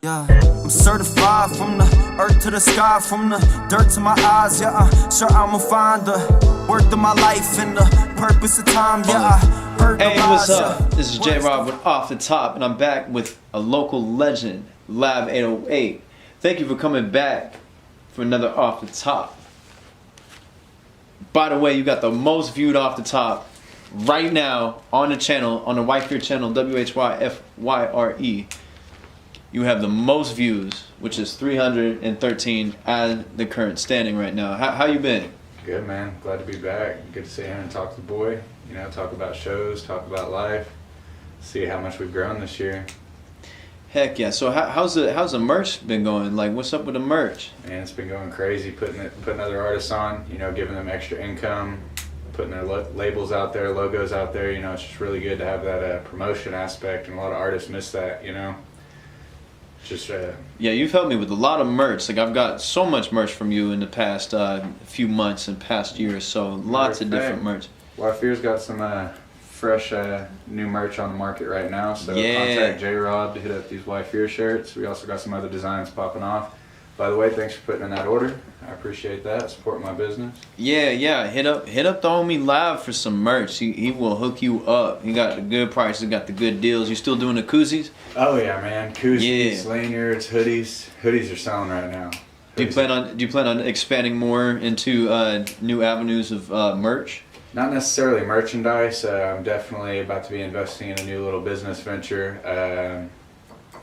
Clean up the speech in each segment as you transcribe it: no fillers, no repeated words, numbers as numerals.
Yeah, I'm certified from the earth to the sky, from the dirt to my eyes. Yeah, I'm sure I'ma find the worth of my life and the purpose of time. Yeah, I heard the Hey, what's lies, up? yeah. This is J-Rob with Off the Top, and I'm back with a local legend, LAB808. Thank you for coming back for another Off the Top. By the way, you got the most viewed Off the Top right now on the channel, on the Whitefyre channel, WHYFYRE. You have the most views, which is 313 at the current standing right now. How you been? Good, man. Glad to be back. Good to sit here and talk to the boy. You know, talk about shows, talk about life. See how much we've grown this year. Heck yeah. So how's the merch been going? Like, what's up with the merch? Man, it's been going crazy. Putting other artists on. You know, giving them extra income, putting their labels out there, logos out there. You know, it's just really good to have that promotion aspect, and a lot of artists miss that. You know. Just yeah, you've helped me with a lot of merch. Like, I've got so much merch from you in the past few months and past years. So lots of different merch. Whitefyre's got some fresh new merch on the market right now. So yeah. Contact J-Rob to hit up these Whitefyre shirts. We also got some other designs popping off. By the way, thanks for putting in that order. I appreciate that. Supporting my business. Yeah. Hit up the homie Lab for some merch. He will hook you up. He got the good prices, got the good deals. You still doing the koozies? Oh yeah, man. Koozies, Yeah. lanyards, hoodies. Hoodies are selling right now. Do you plan on expanding more into new avenues of merch? Not necessarily merchandise. I'm definitely about to be investing in a new little business venture.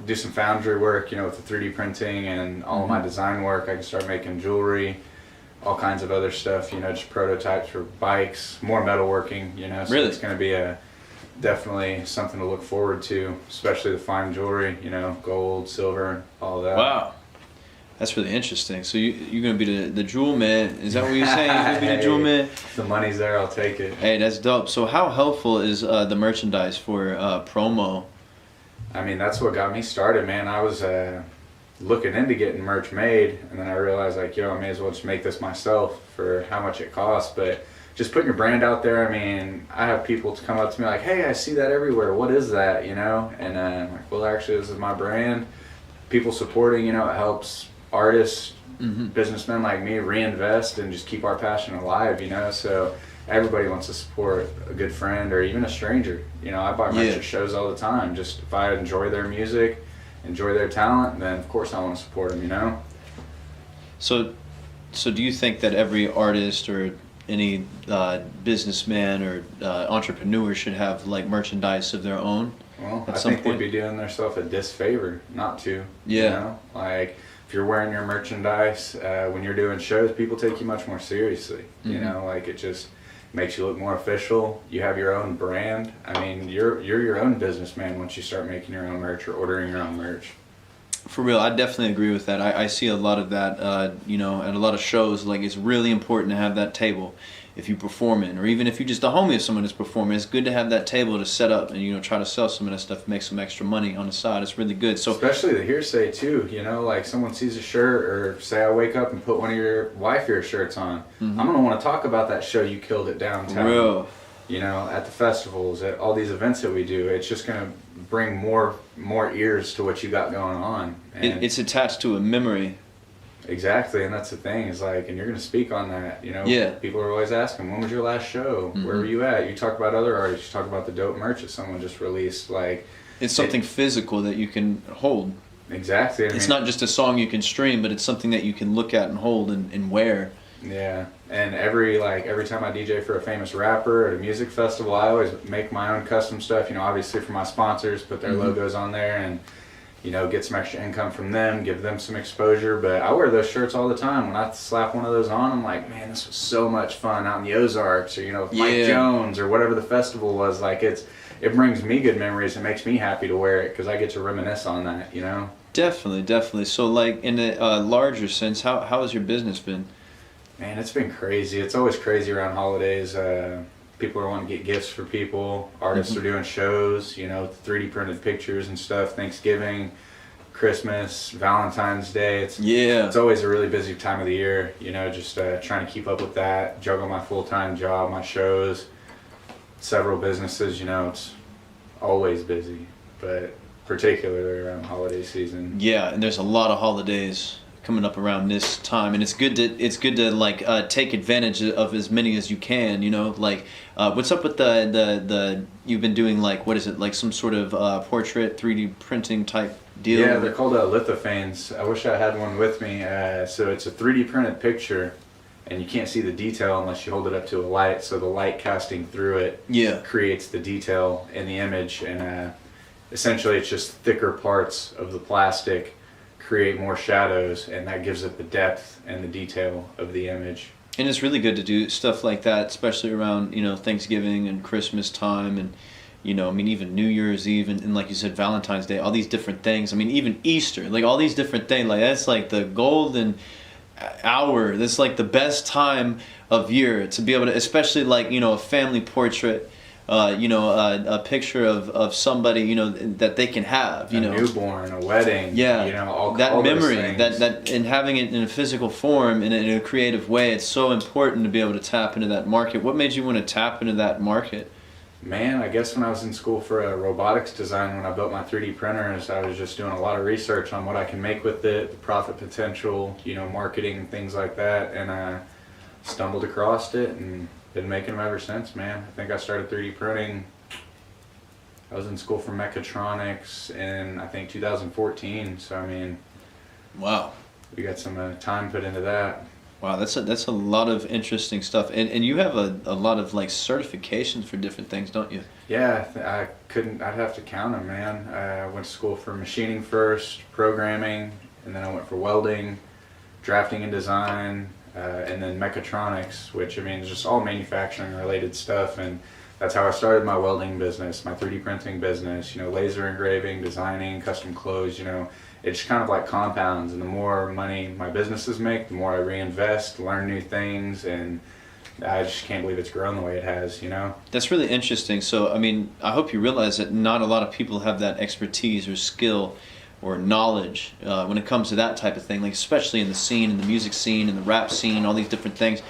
Do some foundry work, you know, with the 3D printing and all of my design work. I can start making jewelry, all kinds of other stuff, you know, just prototypes for bikes, more metalworking, you know. So really? It's going to be definitely something to look forward to, especially the fine jewelry, you know, gold, silver, all of that. Wow. That's really interesting. So you're going to be the jewel man. Is that what you're saying? You're going to be the jewel man? If the money's there, I'll take it. Hey, that's dope. So how helpful is the merchandise for promo? I mean, that's what got me started, man. I was looking into getting merch made, and then I realized, like, yo, I may as well just make this myself for how much it costs. But just putting your brand out there, I mean, I have people to come up to me like, hey, I see that everywhere. What is that, you know? And I'm like, well, actually, this is my brand. People supporting, you know, it helps artists, businessmen like me reinvest and just keep our passion alive, you know? So everybody wants to support a good friend or even a stranger. You know, I buy merch at shows all the time. Just if I enjoy their music, enjoy their talent, then of course I want to support them, you know? So do you think that every artist or any businessman or entrepreneur should have like merchandise of their own? Well, I think they'd be doing themselves a disfavor not to. Yeah. You know? Like, if you're wearing your merchandise, when you're doing shows, people take you much more seriously. You know, like, it just makes you look more official. You have your own brand. I mean, you're your own businessman once you start making your own merch or ordering your own merch. For real, I definitely agree with that. I see a lot of that, you know, at a lot of shows. Like, it's really important to have that table if you perform in, or even if you're just a homie of someone that's performing. It's good to have that table to set up and, you know, try to sell some of that stuff, make some extra money on the side. It's really good. So especially the hearsay too, you know, like someone sees a shirt, or say I wake up and put one of your Whitefyre shirts on. I'm gonna want to talk about that show you killed it downtown. Real. You know, at the festivals, at all these events that we do. It's just gonna bring more ears to what you got going on. And it's attached to a memory. Exactly, and that's the thing, is like, and you're going to speak on that, you know? Yeah. People are always asking, when was your last show? Where were you at? You talk about other artists, you talk about the dope merch that someone just released, like... It's something physical that you can hold. Exactly. It's not just a song you can stream, but it's something that you can look at and hold and wear. Yeah, and every time I DJ for a famous rapper at a music festival, I always make my own custom stuff, you know, obviously for my sponsors, put their logos on there, and... you know, get some extra income from them, give them some exposure. But I wear those shirts all the time. When I slap one of those on, I'm like, man, this was so much fun out in the Ozarks, or, you know, with Mike Jones, or whatever the festival was. Like, it brings me good memories. It makes me happy to wear it because I get to reminisce on that, you know? Definitely. So, like, in a larger sense, how has your business been? Man, it's been crazy. It's always crazy around holidays. People are wanting to get gifts for people. Artists are doing shows, you know, 3D printed pictures and stuff. Thanksgiving, Christmas, Valentine's Day. It's always a really busy time of the year, you know, just trying to keep up with that, juggle my full-time job, my shows, several businesses, you know, it's always busy. But particularly around holiday season. Yeah, and there's a lot of holidays coming up around this time, and it's good to like take advantage of as many as you can. You know, like what's up with the you've been doing, like, what is it, like some sort of portrait 3D printing type deal? Yeah, they're called lithophanes. I wish I had one with me. So it's a 3D printed picture, and you can't see the detail unless you hold it up to a light. So the light casting through it creates the detail in the image, and essentially it's just thicker parts of the plastic create more shadows, and that gives it the depth and the detail of the image. And it's really good to do stuff like that, especially around, you know, Thanksgiving and Christmas time, and, you know, I mean, even New Year's Eve, and like you said, Valentine's Day, all these different things. I mean, even Easter, like all these different things, like that's like the golden hour. That's like the best time of year to be able to, especially like, you know, a family portrait, you know, a picture of somebody, you know, that they can have, you know, a newborn, a wedding, you know, all that all memory, those that and having it in a physical form and in a creative way. It's so important to be able to tap into that market. What made you want to tap into that market? Man, I guess when I was in school for robotics design, when I built my 3D printers, I was just doing a lot of research on what I can make with it, the profit potential, you know, marketing, things like that, and I stumbled across it and been making them ever since, man. I think I started 3D printing, I was in school for mechatronics in, I think, 2014, so I mean, wow, we got some time put into that. Wow, that's a lot of interesting stuff, and you have a lot of like certifications for different things, don't you? Yeah, I'd have to count them, man. I went to school for machining first, programming, and then I went for welding, drafting and design, and then mechatronics, which, I mean, is just all manufacturing related stuff. And that's how I started my welding business, my 3D printing business, you know, laser engraving, designing, custom clothes, you know. It's kind of like compounds, and the more money my businesses make, the more I reinvest, learn new things, and I just can't believe it's grown the way it has, you know? That's really interesting. So, I mean, I hope you realize that not a lot of people have that expertise or skill or knowledge when it comes to that type of thing, like especially in the scene, in the music scene, in the rap scene, all these different things.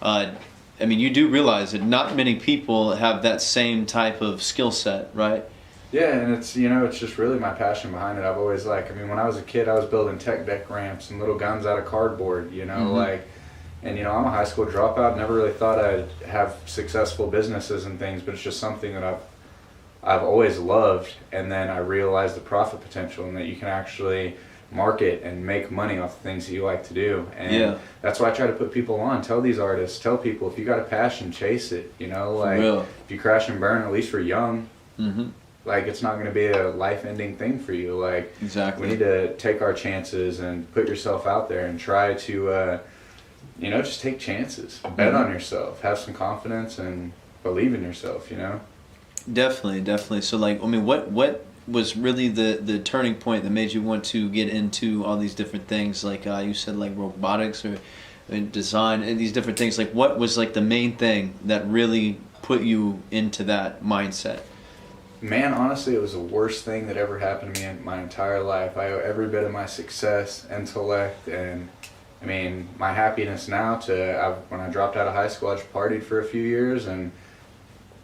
I mean, you do realize that not many people have that same type of skill set, right? Yeah, and it's, you know, it's just really my passion behind it. I've always I mean, when I was a kid, I was building tech deck ramps and little guns out of cardboard, you know, and, you know, I'm a high school dropout, never really thought I'd have successful businesses and things, but it's just something that I've always loved, and then I realized the profit potential and that you can actually market and make money off the things that you like to do. And that's why I try to put people on, tell these artists, tell people, if you got a passion, chase it, you know, like, if you crash and burn, at least we're young. Like, it's not going to be a life-ending thing for you. Like, we need to take our chances and put yourself out there and try to, you know, just take chances. Bet on yourself. Have some confidence and believe in yourself, you know? Definitely. So, like, I mean, what was really the turning point that made you want to get into all these different things? Like, you said, like, robotics or design and these different things. Like, what was, like, the main thing that really put you into that mindset? Man, honestly, it was the worst thing that ever happened to me in my entire life. I owe every bit of my success, intellect, and, I mean, my happiness now to, when I dropped out of high school, I just partied for a few years, and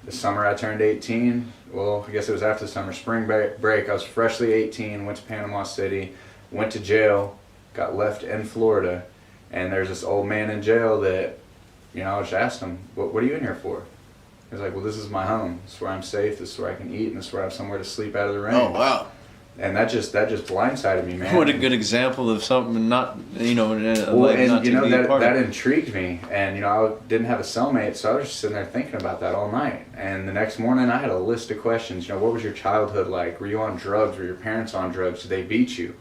the summer I turned 18, well, I guess it was after the summer, spring break, I was freshly 18, went to Panama City, went to jail, got left in Florida, and there's this old man in jail that, you know, I just asked him, what are you in here for? He was like, well, this is my home. This is where I'm safe. This is where I can eat, and this is where I have somewhere to sleep out of the rain. Oh, wow. And that just blindsided me, man. What a good example of something not, you know, well, and you know, that intrigued me. And, you know, I didn't have a cellmate, so I was just sitting there thinking about that all night. And the next morning, I had a list of questions. You know, what was your childhood like? Were you on drugs? Were your parents on drugs? Did they beat you?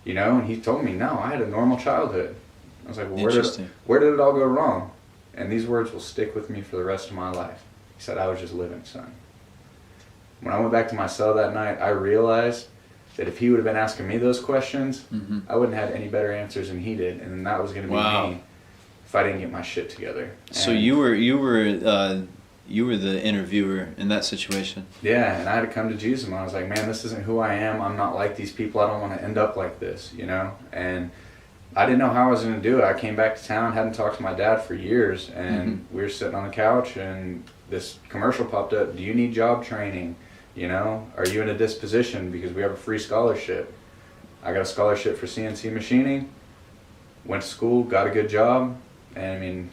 You know, and he told me, no, I had a normal childhood. I was like, well, where did it all go wrong? And these words will stick with me for the rest of my life. He said, I was just living, son. When I went back to my cell that night, I realized that if he would have been asking me those questions, I wouldn't have had any better answers than he did, and that was going to be me if I didn't get my shit together. So you were the interviewer in that situation. Yeah, and I had to come to Jesus, and I was like, man, this isn't who I am. I'm not like these people. I don't want to end up like this, you know? And I didn't know how I was going to do it. I came back to town, hadn't talked to my dad for years, and we were sitting on the couch, and this commercial popped up. Do you need job training? You know, are you in a disposition? Because we have a free scholarship. I got a scholarship for CNC machining. Went to school, got a good job, and I mean,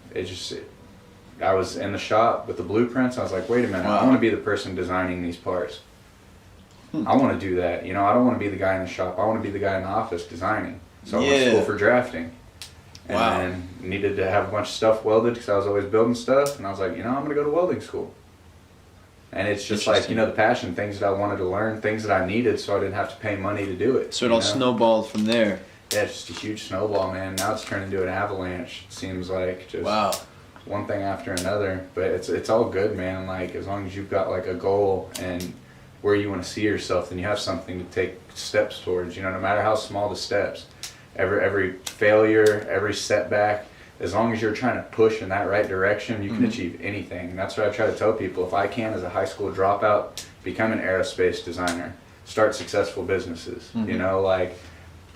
I was in the shop with the blueprints. I was like, wait a minute, Wow. I want to be the person designing these parts. I want to do that. You know, I don't want to be the guy in the shop. I want to be the guy in the office designing. So I went to school for drafting. And Wow. then needed to have a bunch of stuff welded because I was always building stuff. And I was like, you know, I'm going to go to welding school. And it's just like, you know, the passion, things that I wanted to learn, things that I needed so I didn't have to pay money to do it. So it all snowballed from there. Yeah, it's just a huge snowball, man. Now it's turned into an avalanche. It seems like just Wow. one thing after another. But it's all good, man. Like, as long as you've got like a goal and where you want to see yourself, then you have something to take steps towards. You know, no matter how small the steps, every failure, every setback, as long as you're trying to push in that right direction, you can achieve anything. And that's what I try to tell people. If I can, as a high school dropout, become an aerospace designer, start successful businesses. You know, like,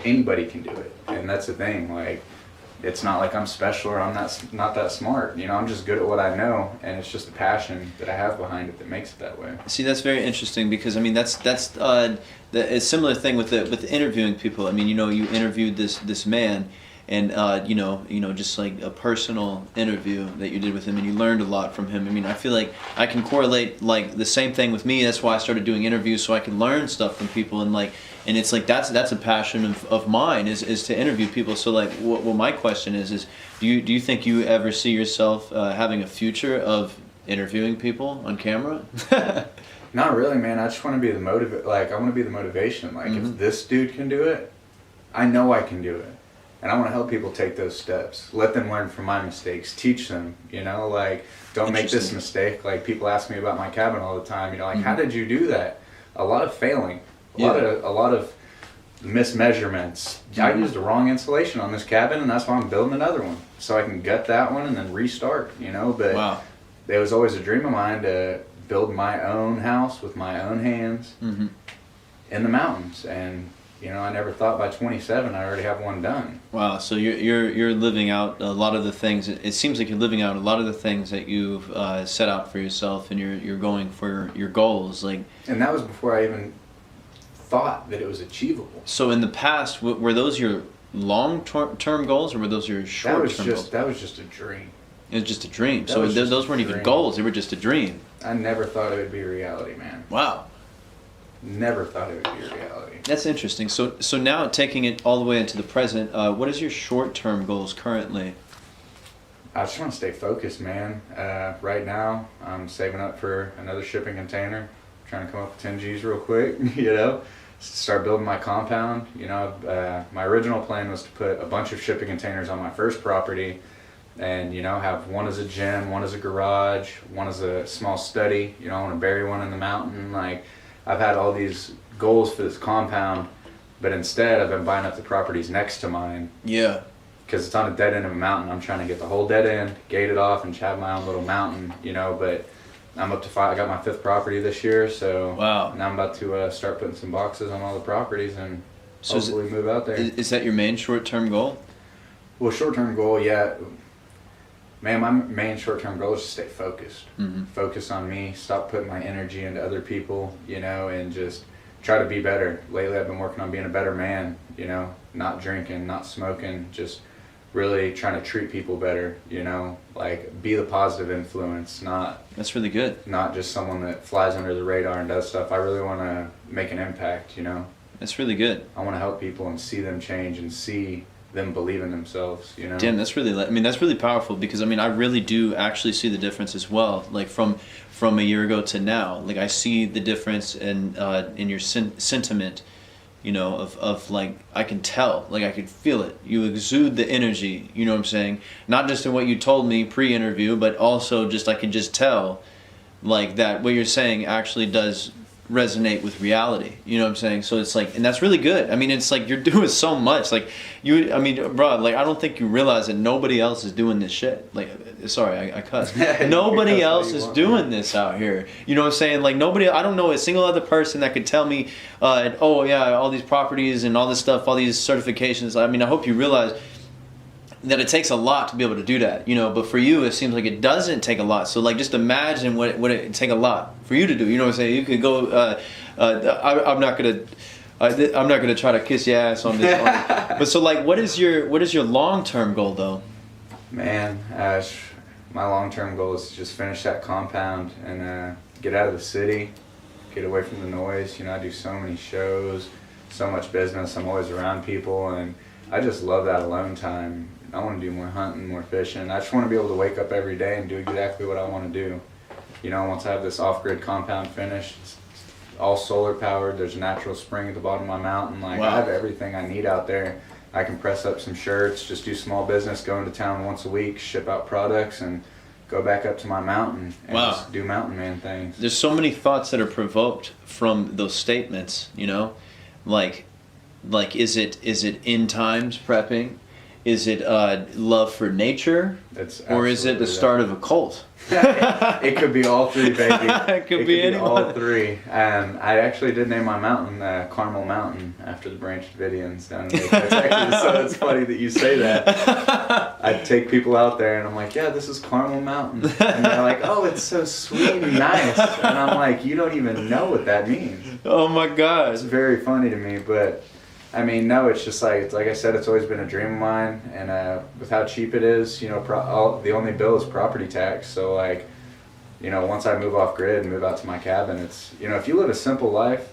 anybody can do it. And that's the thing. Like, it's not like I'm special or I'm not that smart. You know, I'm just good at what I know, and it's just the passion that I have behind it that makes it that way. See, that's very interesting because I mean that's a similar thing with interviewing people. I mean, you know, you interviewed this man, and you know, just like a personal interview that you did with him, and you learned a lot from him. I mean, I feel like I can correlate like the same thing with me. That's why I started doing interviews, so I can learn stuff from people, and it's like that's a passion of mine is to interview people. So like, what my question is do you think you ever see yourself having a future of interviewing people on camera? Not really, man. I just want to be I want to be the motivation. Like, if this dude can do it, I know I can do it. And I want to help people take those steps. Let them learn from my mistakes. Teach them, you know, like, don't make this mistake. Like, people ask me about my cabin all the time, you know, like, how did you do that? A lot of failing. A lot of mismeasurements. I used the wrong insulation on this cabin, and that's why I'm building another one. So I can gut that one and then restart, you know, but it was always a dream of mine to build my own house with my own hands in the mountains. And you know, I never thought by 27 I already have one done. Wow, so you're living out a lot of the things. It seems like you're living out a lot of the things that you've set out for yourself, and you're going for your goals. Like, and that was before I even thought that it was achievable. So in the past, were those your long-term goals, or were those your short-term goals? That was just a dream. It was just a dream. So those weren't even goals; they were just a dream. I never thought it would be a reality, man. Wow. Never thought it would be a reality. That's interesting. So now taking it all the way into the present, what is your short-term goals currently? I just want to stay focused, man. Right now, I'm saving up for another shipping container. Trying to come up with 10 G's real quick, you know. Start building my compound. You know, my original plan was to put a bunch of shipping containers on my first property, and you know, have one as a gym, one as a garage, one as a small study. You know, I want to bury one in the mountain. Like, I've had all these goals for this compound, but instead I've been buying up the properties next to mine. Yeah. Because it's on a dead end of a mountain. I'm trying to get the whole dead end, gate it off, and have my own little mountain, you know, but I'm up to 5. I got my 5th property this year, so wow. Now I'm about to start putting some boxes on all the properties and hopefully move out there. Is that your main short-term goal? Well, short-term goal, yeah. Man, my main short-term goal is to stay focused. Focus on me, stop putting my energy into other people, you know, and just try to be better. Lately I've been working on being a better man, you know, not drinking, not smoking, just really trying to treat people better, you know, like be the positive influence, not... That's really good. Not just someone that flies under the radar and does stuff. I really want to make an impact, you know. That's really good. I want to help people and see them change and see them believe in themselves, you know. Damn, that's really powerful, because I mean, I really do actually see the difference as well. Like from a year ago to now, like I see the difference in your sentiment, you know, of like, I can tell, like I could feel it. You exude the energy, you know what I'm saying? Not just in what you told me pre-interview, but also just I can just tell, like, that what you're saying actually does resonate with reality, you know what I'm saying? So it's like, and that's really good. I mean, it's like you're doing so much. Like I mean, bro, like I don't think you realize that nobody else is doing this shit. Like, sorry, I cussed. Nobody else is doing this out here. You know what I'm saying? Like nobody. I don't know a single other person that could tell me, oh yeah, all these properties and all this stuff, all these certifications. I mean, I hope you realize that it takes a lot to be able to do that, you know. But for you, it seems like it doesn't take a lot. So like, just imagine what it take a lot for you to do. You know what I'm saying? You could go. I'm not gonna try to kiss your ass on this. But so like, what is your long-term goal though? Man, my long-term goal is to just finish that compound and get out of the city, get away from the noise. You know, I do so many shows, so much business. I'm always around people, and I just love that alone time. I want to do more hunting, more fishing. I just want to be able to wake up every day and do exactly what I want to do. You know, once I have this off-grid compound finished, it's all solar powered. There's a natural spring at the bottom of my mountain. Like, wow. I have everything I need out there. I can press up some shirts, just do small business, go into town once a week, ship out products, and go back up to my mountain and wow. just do mountain man things. There's so many thoughts that are provoked from those statements, you know, like is it end times prepping? Is it love for nature? Or is it the start of a cult? It could be all three, baby. It could be all three. I actually did name my mountain Carmel Mountain after the Branch Davidians down in Texas. So it's funny that you say that. I take people out there and I'm like, yeah, this is Carmel Mountain. And they're like, oh, it's so sweet and nice. And I'm like, you don't even know what that means. Oh my God. It's very funny to me, but I mean, no, it's just like I said, it's always been a dream of mine, and with how cheap it is, you know, the only bill is property tax. So like, you know, once I move off grid and move out to my cabin, it's, you know, if you live a simple life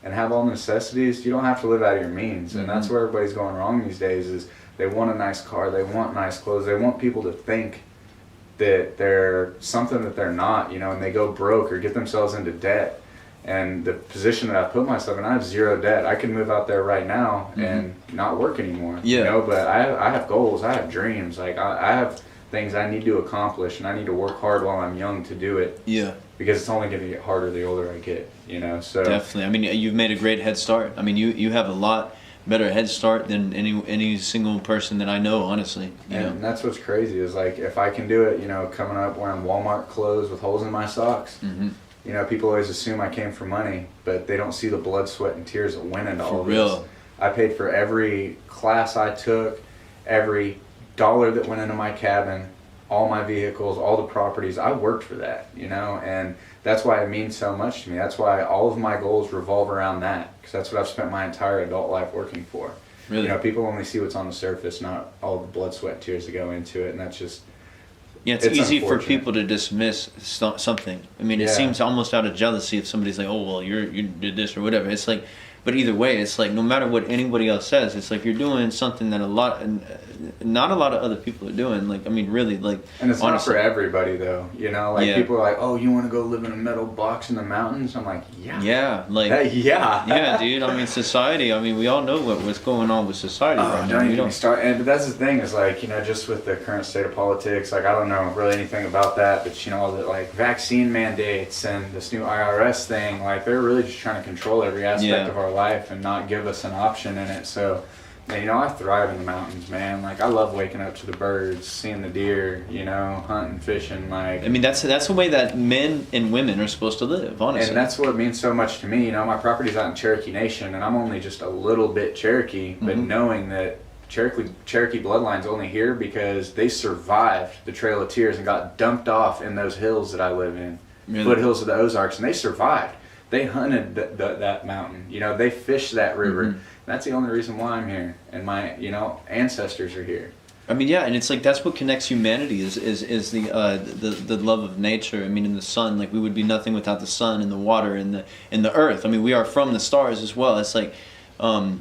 and have all necessities, you don't have to live out of your means. And that's where everybody's going wrong these days, is they want a nice car, they want nice clothes, they want people to think that they're something that they're not, you know, and they go broke or get themselves into debt. And the position that I put myself in, I have zero debt. I can move out there right now and not work anymore. Yeah. You know, but I have goals. I have dreams. Like I have things I need to accomplish, and I need to work hard while I'm young to do it. Yeah. Because it's only going to get harder the older I get. You know. So definitely. I mean, you've made a great head start. I mean, you have a lot better head start than any single person that I know, honestly. You know? And that's what's crazy is like if I can do it, you know, coming up wearing Walmart clothes with holes in my socks. You know, people always assume I came for money, but they don't see the blood, sweat, and tears that went into all this. I paid for every class I took, every dollar that went into my cabin, all my vehicles, all the properties. I worked for that, you know, and that's why it means so much to me. That's why all of my goals revolve around that, because that's what I've spent my entire adult life working for. Really? You know, people only see what's on the surface, not all the blood, sweat, and tears that go into it, and that's just... Yeah, it's easy for people to dismiss something. I mean, it seems almost out of jealousy if somebody's like, oh, well, you did this or whatever. It's like, but either way, it's like no matter what anybody else says, it's like you're doing something that not a lot of other people are doing. Like, I mean, really, like. And it's honestly, not for everybody, though. You know, like people are like, oh, you want to go live in a metal box in the mountains? I'm like, yeah. Yeah, like. Yeah. Yeah, dude. I mean, society. I mean, we all know what's going on with society right now. Don't even start. And but that's the thing is like, you know, just with the current state of politics, like I don't know really anything about that, but you know, all the like vaccine mandates and this new IRS thing, like they're really just trying to control every aspect of our life and not give us an option in it. So, you know, I thrive in the mountains, man. Like I love waking up to the birds, seeing the deer, you know, hunting, fishing. Like I mean, that's the way that men and women are supposed to live, honestly. And that's what means so much to me. You know, my property's out in Cherokee Nation, and I'm only just a little bit Cherokee, but knowing that Cherokee bloodline's only here because they survived the Trail of Tears and got dumped off in those hills that I live in, foothills of the Ozarks, and they survived. They hunted that mountain. You know, they fished that river. That's the only reason why I'm here, and my, you know, ancestors are here. I mean, yeah, and it's like that's what connects humanity is the love of nature. I mean, in the sun, like we would be nothing without the sun and the water and the earth. I mean, we are from the stars as well. It's like, do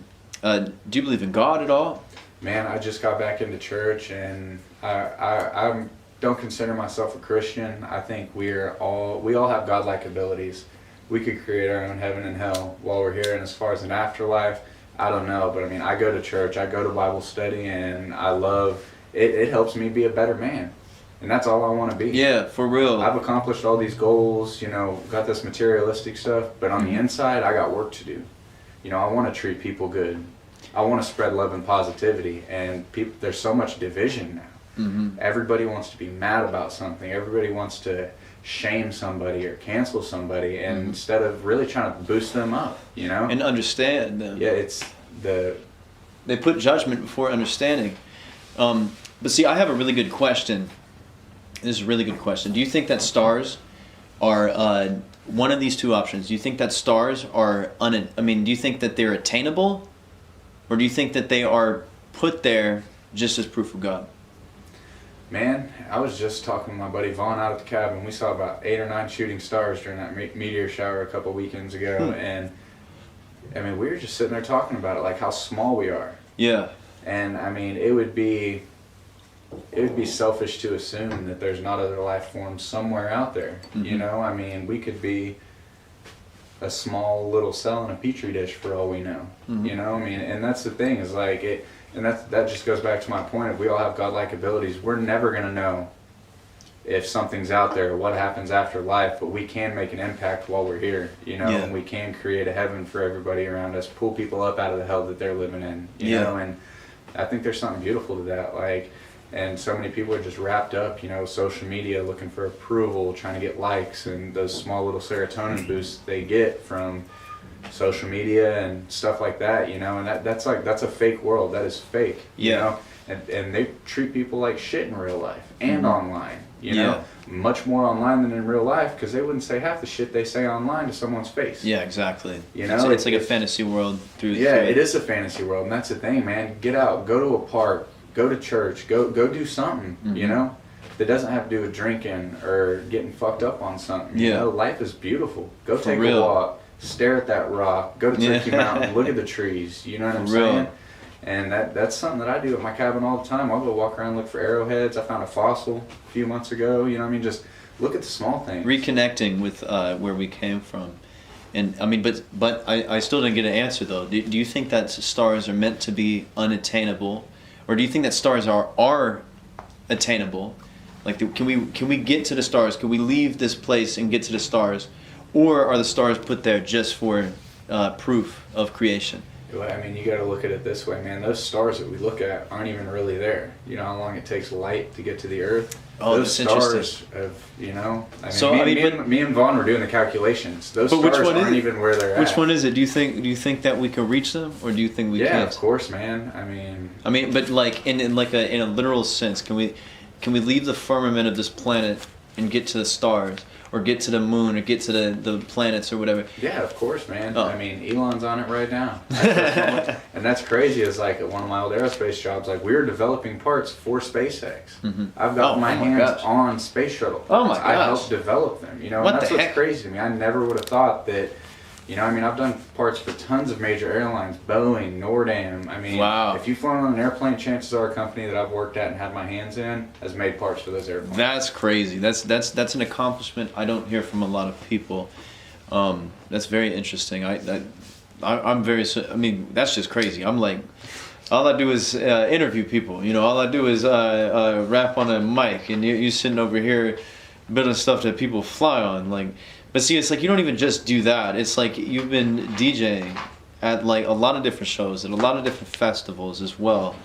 you believe in God at all? Man, I just got back into church, and I don't consider myself a Christian. I think we all have godlike abilities. We could create our own heaven and hell while we're here, and as far as an afterlife, I don't know, but I mean, I go to church, I go to Bible study, and I love it. It helps me be a better man, and that's all I want to be. Yeah, for real. I've accomplished all these goals, you know, got this materialistic stuff, but on the inside, I got work to do. You know, I want to treat people good. I want to spread love and positivity, and there's so much division now. Everybody wants to be mad about something. Everybody wants to shame somebody or cancel somebody, and instead of really trying to boost them up, you know, and understand them. Yeah, it's they put judgment before understanding. But see, I have a really good question. This is a really good question. Do you think that stars are one of these two options? Do you think that stars are do you think that they're attainable, or do you think that they are put there just as proof of God? Man, I was just talking to my buddy Vaughn out at the cabin. We saw about 8 or 9 shooting stars during that meteor shower a couple weekends ago, and I mean, we were just sitting there talking about it, like how small we are. Yeah. And I mean, it would be selfish to assume that there's not other life forms somewhere out there. Mm-hmm. You know, I mean, we could be a small little cell in a petri dish for all we know. Mm-hmm. You know, I mean, and that's the thing is like it, and that just goes back to my point of we all have godlike abilities. We're never gonna know if something's out there, what happens after life, but we can make an impact while we're here. You know, and we can create a heaven for everybody around us, pull people up out of the hell that they're living in. You know, and I think there's something beautiful to that. Like. And so many people are just wrapped up, you know, social media, looking for approval, trying to get likes, and those small little serotonin boosts they get from social media and stuff like that, you know. And that's a fake world. That is fake, you know. And they treat people like shit in real life and online, you know. Much more online than in real life, because they wouldn't say half the shit they say online to someone's face. Yeah, exactly. You know, it's like a fantasy world through. Yeah, it is a fantasy world, and that's the thing, man. Get out, go to a park. Go to church, go do something, you know, that doesn't have to do with drinking or getting fucked up on something. You know, life is beautiful. Go take a walk, stare at that rock, go to Turkey Mountain, look at the trees, you know what I'm saying? And that's something that I do at my cabin all the time. I'll go walk around and look for arrowheads. I found a fossil a few months ago, you know what I mean? Just look at the small things. Reconnecting with where we came from. And I mean, but I still didn't get an answer though. Do you think that stars are meant to be unattainable? Or do you think that stars are attainable? Like, can we get to the stars? Can we leave this place and get to the stars? Or are the stars put there just for proof of creation? Well, I mean, you got to look at it this way, man. Those stars that we look at aren't even really there. You know how long it takes light to get to the Earth? Oh, those stars have, you know. I mean, so, me and Vaughn were doing the calculations. Those stars aren't even where they're at. Which one is it? Do you think that we can reach them, or do you think we can't? Yeah, of course, man. I mean, but like in a literal sense, can we leave the firmament of this planet and get to the stars, or get to the moon, or get to the planets, or whatever? Yeah, of course, man. I mean, Elon's on it right now. And that's crazy. Is like at one of my old aerospace jobs, like we were developing parts for SpaceX. Mm-hmm. I've got my hands on space shuttle parts. Oh my gosh. I helped develop them, you know, and that's what's crazy to me. I never would have thought that, you know, I mean, I've done parts for tons of major airlines, Boeing, Nordam. I mean, if you've flown on an airplane, chances are a company that I've worked at and had my hands in has made parts for those airplanes. That's crazy. That's an accomplishment I don't hear from a lot of people. That's very interesting. I'm very. I mean, that's just crazy. I'm like, all I do is interview people. You know, all I do is rap on a mic, and you sitting over here building stuff that people fly on, like. But see, it's like you don't even just do that. It's like you've been DJing at like a lot of different shows and a lot of different festivals as well.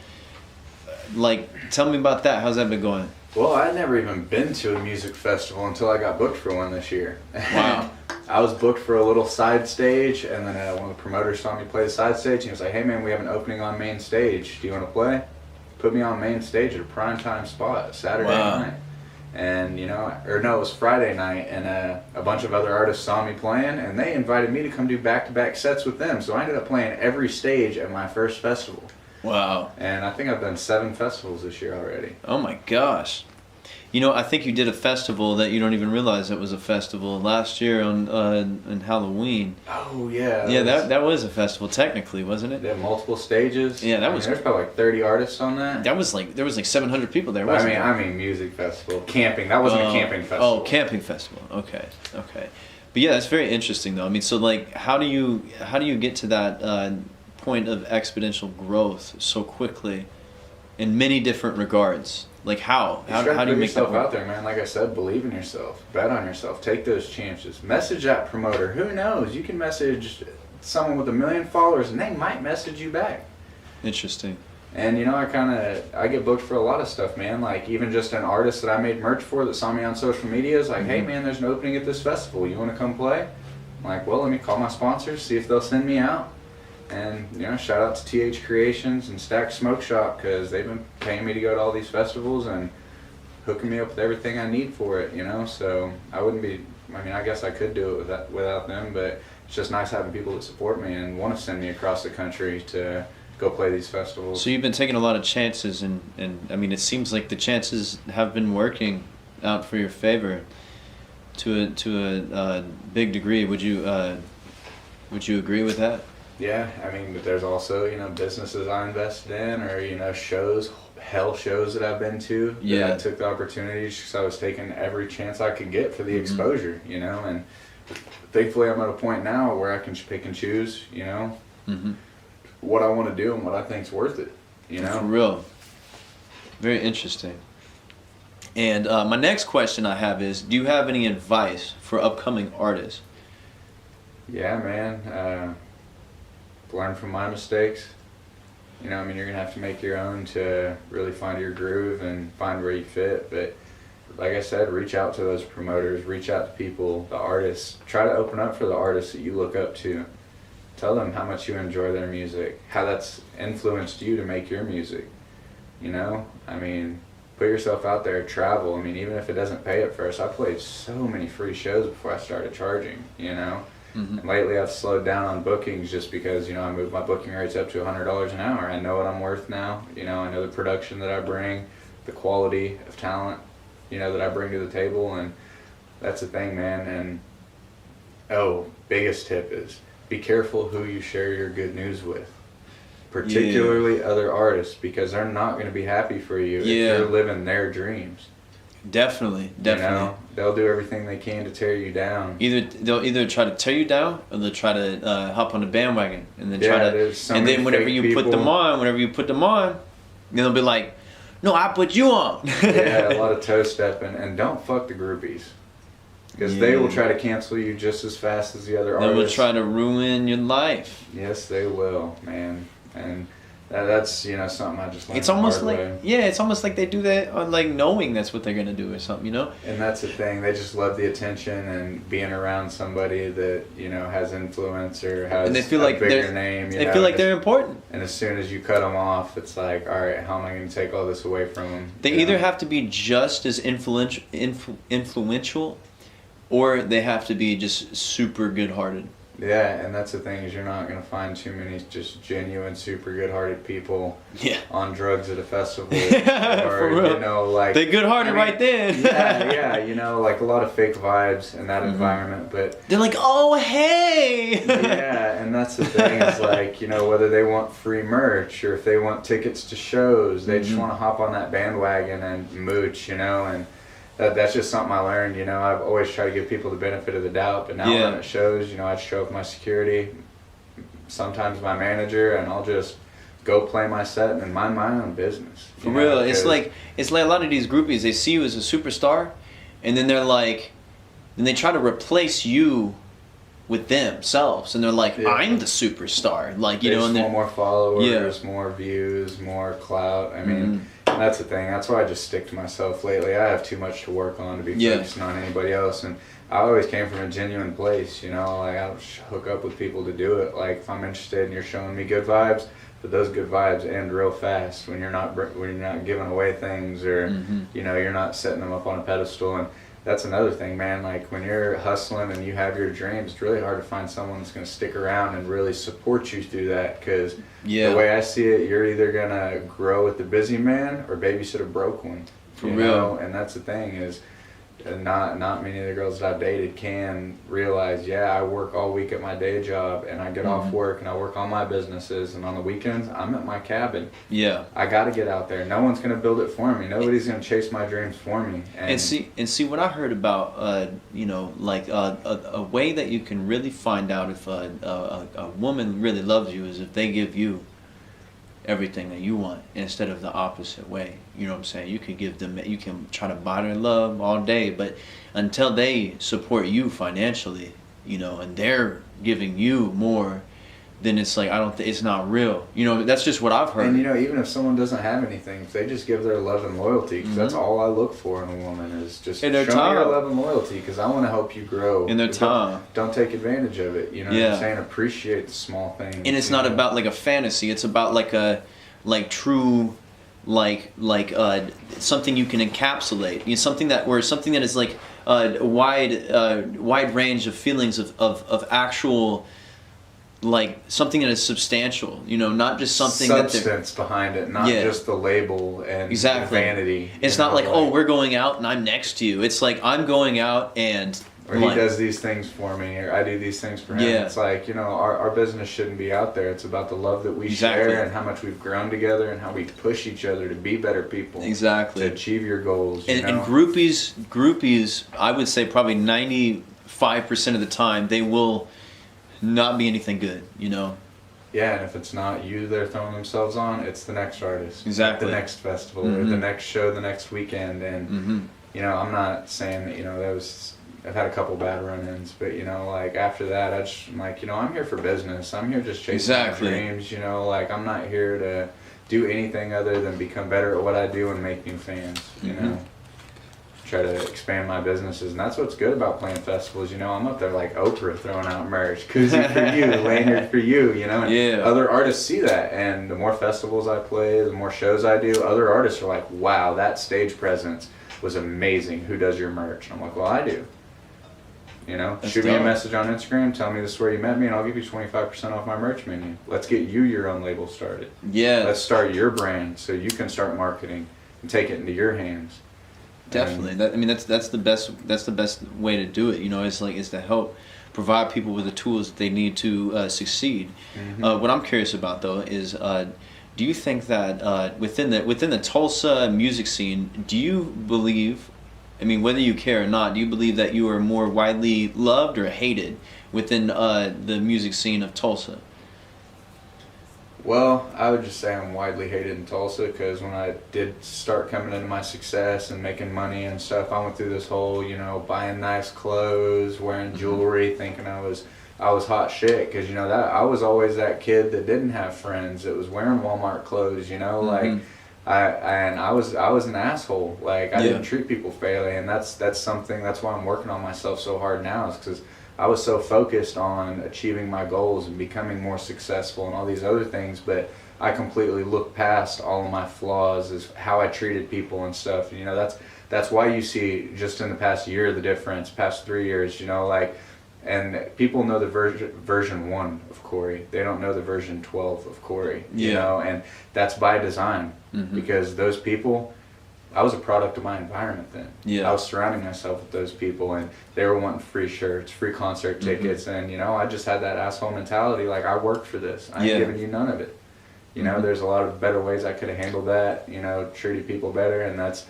Like, tell me about that. How's that been going? Well, I'd never even been to a music festival until I got booked for one this year. Wow. I was booked for a little side stage, and then one of the promoters saw me play the side stage, and he was like, hey man, we have an opening on main stage. Do you want to play? Put me on main stage at a primetime spot, Saturday night. And, you know, or no, it was Friday night, and a bunch of other artists saw me playing, and they invited me to come do back-to-back sets with them. So I ended up playing every stage at my first festival. Wow. And I think I've done 7 festivals this year already. Oh my gosh. You know, I think you did a festival that you don't even realize it was a festival last year on Halloween. Oh yeah. Yeah, that was a festival technically, wasn't it? They had multiple stages. Yeah, there's probably like 30 artists on that. There was like 700 people there. Wasn't I mean music festival, camping. That wasn't a camping festival. Oh, camping festival. Okay. But yeah, that's very interesting though. I mean, so like, how do you get to that point of exponential growth so quickly, in many different regards? Like how do you make that work? Put yourself out there, man. Like I said, believe in yourself. Bet on yourself. Take those chances. Message that promoter. Who knows? You can message someone with 1 million followers, and they might message you back. Interesting. And you know, I get booked for a lot of stuff, man. Like even just an artist that I made merch for that saw me on social media is like, hey man, there's an opening at this festival. You want to come play? I'm like, well, let me call my sponsors, see if they'll send me out. And, you know, shout out to TH Creations and Stack Smoke Shop, because they've been paying me to go to all these festivals and hooking me up with everything I need for it, you know. So I wouldn't be, I mean, I guess I could do it without them, but it's just nice having people that support me and want to send me across the country to go play these festivals. So you've been taking a lot of chances, and I mean, it seems like the chances have been working out for your favor to a big degree. Would you agree with that? Yeah, I mean, but there's also, you know, businesses I invested in, or, you know, shows that I've been to. Yeah. That I took the opportunity because I was taking every chance I could get for the exposure, you know, and thankfully I'm at a point now where I can pick and choose, you know, what I want to do and what I think's worth it, you know. For real. Very interesting. And my next question I have is, do you have any advice for upcoming artists? Yeah, man. Learn from my mistakes. You know, I mean, you're going to have to make your own to really find your groove and find where you fit. But like I said, reach out to those promoters, reach out to people, the artists. Try to open up for the artists that you look up to. Tell them how much you enjoy their music, how that's influenced you to make your music. You know, I mean, put yourself out there, travel. I mean, even if it doesn't pay at first, I played so many free shows before I started charging, you know. And lately I've slowed down on bookings just because, you know, I moved my booking rates up to $100 an hour. I know what I'm worth now. You know, I know the production that I bring, the quality of talent, you know, that I bring to the table, and that's the thing, man. And biggest tip is be careful who you share your good news with, particularly other artists, because they're not going to be happy for you if you're living their dreams. Definitely. You know, they'll do everything they can to tear you down. They'll either try to tear you down, or they'll try to hop on the bandwagon, and then and then whenever you put them on, they'll be like, "No, I put you on." Yeah, a lot of toe stepping, and don't fuck the groupies, because they will try to cancel you just as fast as the other artists. They will try to ruin your life. Yes, they will, man, and. That's, you know, something I just learned. It's almost the like hard way. it's almost like they do that on, like, knowing that's what they're gonna do or something, you know. And that's the thing, they just love the attention and being around somebody that, you know, has influence or has and they feel a like bigger name. They feel like they're important. And as soon as you cut them off, it's like, all right, how am I going to take all this away from them? They either have to be just as influential, or they have to be just super good-hearted. Yeah, and that's the thing, is you're not going to find too many just genuine, super good-hearted people on drugs at a festival. Or, for real. You know, like, they're good-hearted right then. yeah, you know, like a lot of fake vibes in that environment, but... They're like, oh, hey! Yeah, and that's the thing, is like, you know, whether they want free merch or if they want tickets to shows, they just want to hop on that bandwagon and mooch, you know, and... That's just something I learned, you know. I've always tried to give people the benefit of the doubt, but now when it shows, you know, I'd show up my security, sometimes my manager, and I'll just go play my set and mind my own business. For real, it's like a lot of these groupies, they see you as a superstar, and then they're like, then they try to replace you with themselves, and they're like, I'm the superstar, like, you know, and want more followers, more views, more clout. I mean, that's the thing. That's why I just stick to myself lately. I have too much to work on to be focusing on anybody else, and I always came from a genuine place, you know. Like, I don't hook up with people to do it. Like, if I'm interested and you're showing me good vibes, but those good vibes end real fast when you're not giving away things, or you know, you're not setting them up on a pedestal. And that's another thing, man. Like, when you're hustling and you have your dreams, it's really hard to find someone that's going to stick around and really support you through that. Because the way I see it, you're either going to grow with the busy man or babysit a broke one. For real. And that's the thing, is not many of the girls that I've dated can realize, I work all week at my day job, and I get off work and I work on my businesses, and on the weekends I'm at my cabin. I got to get out there. No one's going to build it for me. Nobody's going to chase my dreams for me. And see what I heard about, you know, like a way that you can really find out if a woman really loves you is if they give you everything that you want instead of the opposite way. You know what I'm saying? You can give them, you can try to buy their love all day, but until they support you financially, you know, and they're giving you more then it's like it's not real. You know, that's just what I've heard. And you know, even if someone doesn't have anything, if they just give their love and loyalty, because that's all I look for in a woman is just show me your love and loyalty, because I want to help you grow. In their time. Don't take advantage of it. You know what I'm saying? Appreciate the small things. And it's not about like a fantasy. It's about like true, something you can encapsulate. You know, something that is like a wide range of feelings of actual, like something that is substantial, you know, not just something substance behind it, not just the label and vanity. It's not like, oh, we're going out and I'm next to you. It's like I'm going out and or he does these things for me, or I do these things for him. Yeah. It's like, you know, our business shouldn't be out there. It's about the love that we share and how much we've grown together and how we push each other to be better people. Exactly. To achieve your goals. And groupies, I would say probably 95% of the time, they will not be anything good, you know. Yeah, and if it's not you they're throwing themselves on, it's the next artist. Exactly. The next festival or the next show the next weekend. And you know, I'm not saying that, you know, I've had a couple bad run-ins, but you know, like after that I'm like, you know, I'm here for business. I'm here just chasing my dreams, you know, like I'm not here to do anything other than become better at what I do and make new fans, you know. Try to expand my businesses, and that's what's good about playing festivals. You know, I'm up there like Oprah throwing out merch, koozie for you, lanyard for you, you know, and other artists see that, and the more festivals I play, the more shows I do, other artists are like, wow, that stage presence was amazing, who does your merch? And I'm like, well, I do. You know, shoot me a message on Instagram, tell me this is where you met me, and I'll give you 25% off my merch menu. Let's get you your own label started. Yeah. Let's start your brand so you can start marketing and take it into your hands. Definitely. That's the best way to do it. You know, is to help provide people with the tools that they need to succeed. What I'm curious about though is, do you think that within the Tulsa music scene, do you believe, I mean, whether you care or not, do you believe that you are more widely loved or hated within the music scene of Tulsa? Well, I would just say I'm widely hated in Tulsa, because when I did start coming into my success and making money and stuff, I went through this whole, you know, buying nice clothes, wearing jewelry, thinking I was hot shit, because, you know, that I was always that kid that didn't have friends, that was wearing Walmart clothes, you know, like I was an asshole. Like I didn't treat people fairly, and that's why I'm working on myself so hard now, is because I was so focused on achieving my goals and becoming more successful and all these other things, but I completely looked past all of my flaws, as how I treated people and stuff. And, you know, that's why you see just in the past year the difference, past 3 years, you know, like, and people know the version 1 of Corey. They don't know the version 12 of Corey, you know, and that's by design, because those people, I was a product of my environment then. Yeah. I was surrounding myself with those people, and they were wanting free shirts, free concert tickets, and, you know, I just had that asshole mentality, like, I worked for this. I ain't giving you none of it. You know, there's a lot of better ways I could have handled that, you know, treated people better, and that's,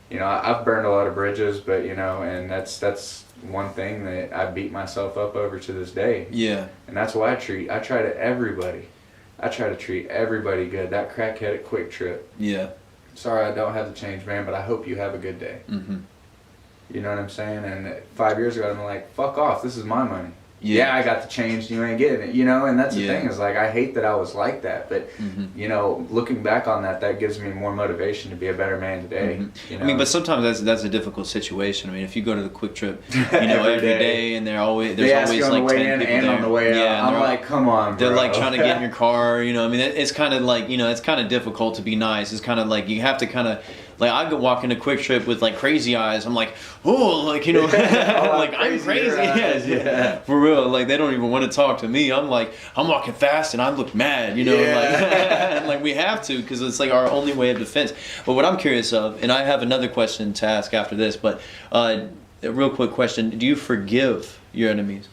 you know, I've burned a lot of bridges, but, you know, and that's one thing that I beat myself up over to this day. Yeah. And that's why I try to treat everybody good. That crackhead at Quick Trip. Yeah. Sorry, I don't have the change, man, but I hope you have a good day. You know what I'm saying? And 5 years ago, I'm like, fuck off, this is my money. Yeah, I got the change, you ain't getting it, you know? And that's the thing, is like, I hate that I was like that, but, you know, looking back on that gives me more motivation to be a better man today. You know? I mean, but sometimes that's a difficult situation. I mean, if you go to the Quick Trip, you know, every day, and there's always like 10 people there. On the way out. I'm like, come on, bro. They're like trying to get in your car, you know? I mean, it's kind of like, you know, it's kind of difficult to be nice. It's kind of like, you have to kind of, like, I go walk into Quick Trip with like crazy eyes. I'm like, oh, like, you know, like, I'm crazy. Yeah, for real. Like, they don't even want to talk to me. I'm like, I'm walking fast and I look mad, you know, like, like we have to, because it's like our only way of defense. But what I'm curious of, and I have another question to ask after this, but a real quick question: do you forgive your enemies?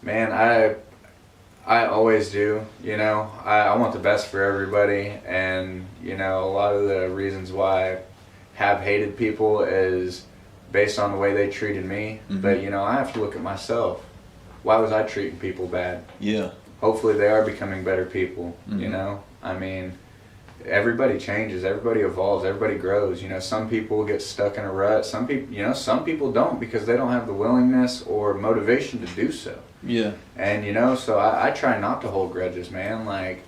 Man, I always do, you know. I want the best for everybody, and, you know, a lot of the reasons why I have hated people is based on the way they treated me. But, you know, I have to look at myself. Why was I treating people bad? Yeah. Hopefully they are becoming better people, you know. I mean, everybody changes, everybody evolves, everybody grows. You know, some people get stuck in a rut. Some people don't because they don't have the willingness or motivation to do so. Yeah. And you know, so I try not to hold grudges, man. Like,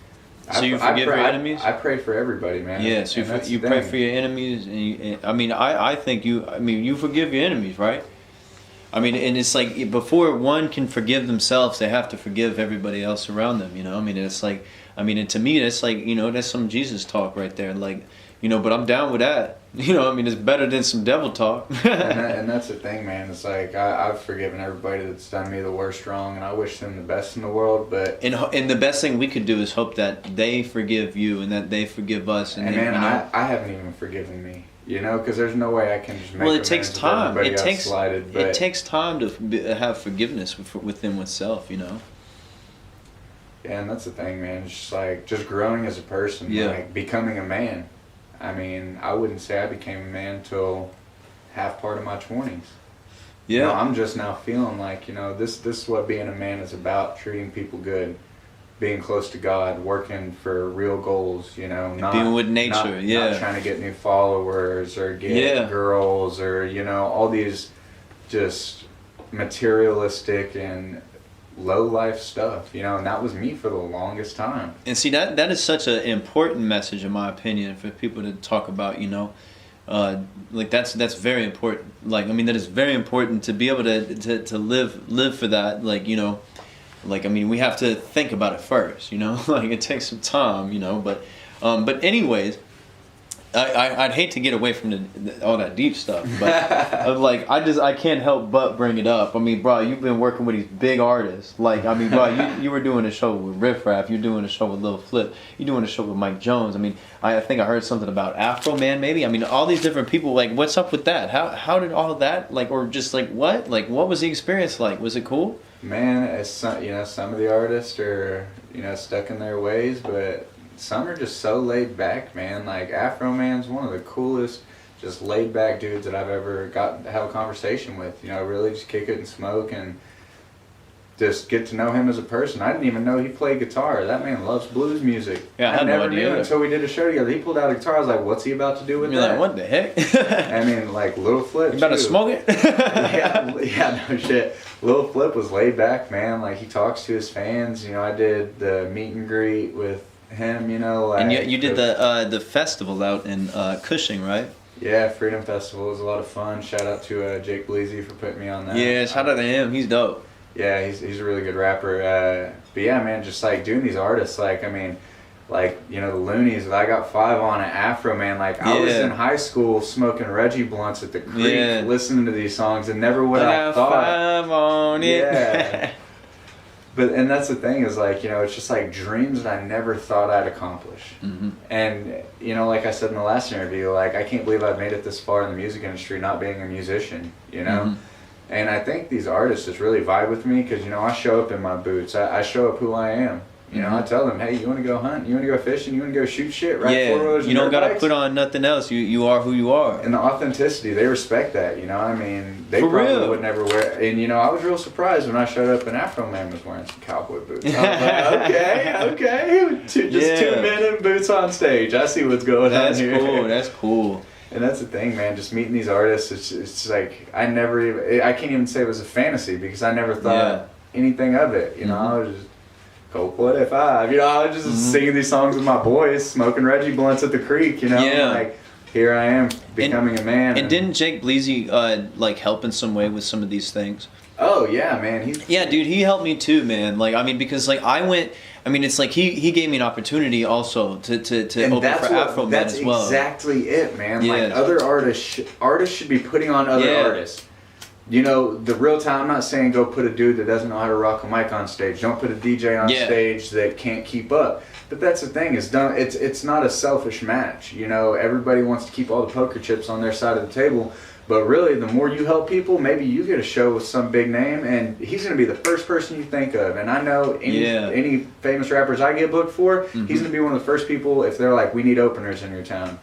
so you forgive your enemies? I pray for everybody, man. Yeah, so you pray for your enemies, and I think you forgive your enemies, right? I mean, and it's like before one can forgive themselves, they have to forgive everybody else around them. You know, I mean, it's like, and to me, that's like, you know, that's some Jesus talk right there. Like, you know, but I'm down with that. You know, I mean, it's better than some devil talk. and that's the thing, man. It's like I've forgiven everybody that's done me the worst wrong, and I wish them the best in the world. But and the best thing we could do is hope that they forgive you and that they forgive us. And man, you know, I haven't even forgiven me. You know, because there's no way I can just make. Well, it takes time. It takes takes time to have forgiveness within oneself. You know. Yeah, and that's the thing, man. It's just like just growing as a person, like becoming a man. I mean, I wouldn't say I became a man till half part of my 20s. Yeah. You know, I'm just now feeling like, you know, this is what being a man is about: treating people good, being close to God, working for real goals, you know, not being with nature, not trying to get new followers or get girls or, you know, all these just materialistic and low life stuff, you know, and that was me for the longest time. And see, that is such an important message, in my opinion, for people to talk about, you know. Like that's very important. Like, I mean, that is very important to be able to live for that. Like, you know, like, I mean, we have to think about it first, you know. Like, it takes some time, you know. But anyways, I'd hate to get away from all that deep stuff, but like I can't help but bring it up. I mean, bro, you've been working with these big artists. Like, I mean, bro, you were doing a show with Riff Raff, you're doing a show with Lil Flip, you're doing a show with Mike Jones. I mean, I think I heard something about Afro Man, maybe. I mean, all these different people. Like, what's up with that? How did all of that, like, or just like what? Like, what was the experience like? Was it cool? Man, it's some, you know, some of the artists are, you know, stuck in their ways, but some are just so laid back, man. Like, Afro Man's one of the coolest, just laid back dudes that I've ever got to have a conversation with. You know, really just kick it and smoke and just get to know him as a person. I didn't even know he played guitar. That man loves blues music. Yeah, I never no idea knew until we did a show together. He pulled out a guitar. I was like, what's he about to do with You're that? like, what the heck? I mean, like, Lil Flip, you about to smoke it? yeah, no shit. Lil Flip was laid back, man. Like, he talks to his fans. You know, I did the meet and greet with him, you know. Like, and you did the festival out in Cushing, right? Yeah, Freedom Festival was a lot of fun. Shout out to Jake Bleezy for putting me on that. Yeah, shout out to him. He's dope. Yeah, he's a really good rapper. But yeah, man, just like doing these artists, like, I mean, like, you know, the Loonies, I got 5 on an Afro Man. Like, I was in high school smoking Reggie blunts at the creek, listening to these songs, and never would I thought. 5 on it. Yeah. And that's the thing is, like, you know, it's just like dreams that I never thought I'd accomplish. Mm-hmm. And, you know, like I said in the last interview, like, I can't believe I've made it this far in the music industry not being a musician, you know? Mm-hmm. And I think these artists just really vibe with me because, you know, I show up in my boots. I show up who I am. You know, I tell them, hey, you want to go hunt? You want to go fishing? You want to go shoot shit? Right? Yeah, you don't got to put on nothing else. You are who you are. And the authenticity, they respect that, you know? I mean, they For probably real. would never wear. And, you know, I was real surprised when I showed up and Afro Man was wearing some cowboy boots. I was like, okay. Just 2 men in boots on stage. I see what's going on here. That's cool. And that's the thing, man. Just meeting these artists, it's like I can't even say it was a fantasy because I never thought anything of it. You know, I was just Cold Blooded 5. You know, I was just singing these songs with my boys, smoking Reggie blunts at the creek. You know, like here I am becoming a man. And didn't Jake Bleezy like help in some way with some of these things? Oh yeah, man. Yeah, dude, he helped me too, man. Like, I mean, because like it's like he gave me an opportunity also to open for Afro Man as well. That's exactly it, man. Yeah. Like, other artists should be putting on other artists. You know, the real time, I'm not saying go put a dude that doesn't know how to rock a mic on stage. Don't put a DJ on stage that can't keep up. But that's the thing, it's not a selfish match. You know, everybody wants to keep all the poker chips on their side of the table. But really, the more you help people, maybe you get a show with some big name, and he's going to be the first person you think of. And I know any famous rappers I get booked for, he's going to be one of the first people, if they're like, we need openers in your town.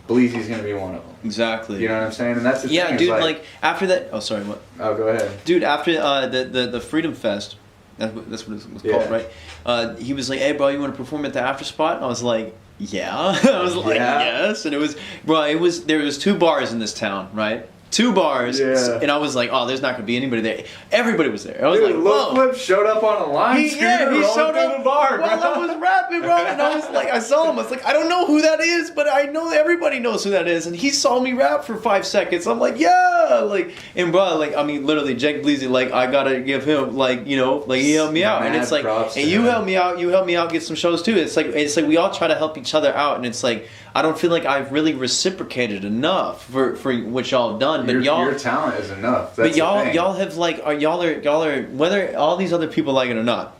Bleezy's going to be one of them. Exactly. You know what I'm saying? And that's the thing. Yeah, dude, like, after that... Oh, sorry, what? Oh, go ahead. Dude, after the Freedom Fest, that's what it was called, right? He was like, hey, bro, you want to perform at the After Spot? And I was like... yeah. I was like, yes. And there was 2 bars in this town, right? 2 bars, and I was like, "Oh, there's not gonna be anybody there." Everybody was there. I was like, "Whoa!" Flip showed up on a line scooter. He showed up the bar while I was rapping, bro. And I was like, I saw him. I was like, I don't know who that is, but I know everybody knows who that is. And he saw me rap for 5 seconds. I'm like, yeah, like, and bro, like, I mean, literally, Jake Bleezy, like, I gotta give him, like, you know, like, he helped me out, and it's like, and you helped me out. You helped me out get some shows too. It's like we all try to help each other out, and it's like, I don't feel like I've really reciprocated enough for what y'all have done, but your talent is enough. That's but y'all have like y'all are whether all these other people like it or not.